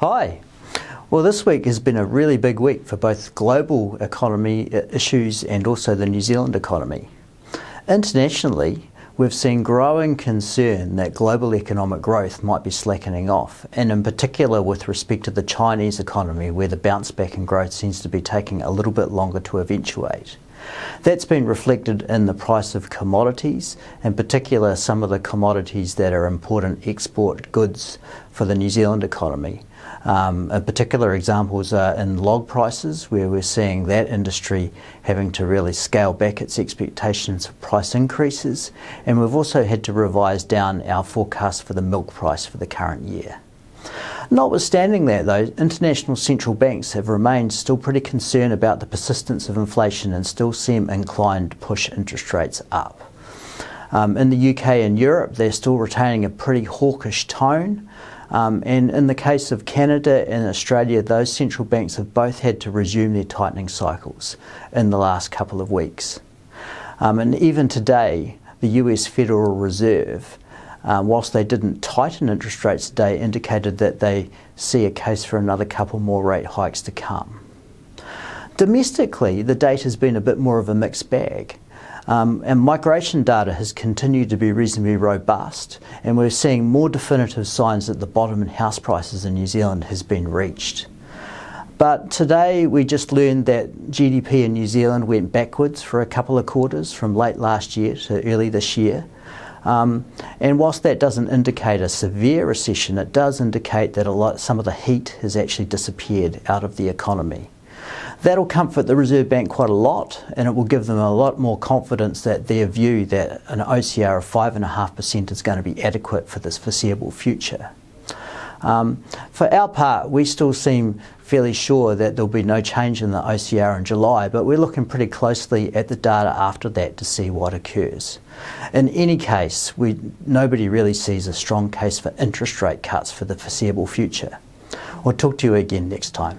Hi. Well, this week has been a really big week for both global economy issues and also the New Zealand economy. Internationally, we've seen growing concern that global economic growth might be slackening off, and in particular with respect to the Chinese economy, where the bounce back in growth seems to be taking a little bit longer to eventuate. That's been reflected in the price of commodities, in particular some of the commodities that are important export goods for the New Zealand economy. Particular examples are in log prices, where we're seeing that industry having to really scale back its expectations of price increases, and we've also had to revise down our forecast for the milk price for the current year. Notwithstanding that though, international central banks have remained still pretty concerned about the persistence of inflation and still seem inclined to push interest rates up. In the UK and Europe, they're still retaining a pretty hawkish tone. And in the case of Canada and Australia, those central banks have both had to resume their tightening cycles in the last couple of weeks. And even today, the US Federal Reserve, whilst they didn't tighten interest rates today, indicated that they see a case for another couple more rate hikes to come. Domestically, the data has been a bit more of a mixed bag. And migration data has continued to be reasonably robust, and we're seeing more definitive signs that the bottom in house prices in New Zealand has been reached. But today we just learned that GDP in New Zealand went backwards for a couple of quarters from late last year to early this year. And whilst that doesn't indicate a severe recession, it does indicate that some of the heat has actually disappeared out of the economy. That'll comfort the Reserve Bank quite a lot, and it will give them a lot more confidence that their view that an OCR of 5.5% is going to be adequate for this foreseeable future. For our part, we still seem fairly sure that there'll be no change in the OCR in July, but we're looking pretty closely at the data after that to see what occurs. In any case, nobody really sees a strong case for interest rate cuts for the foreseeable future. We'll talk to you again next time.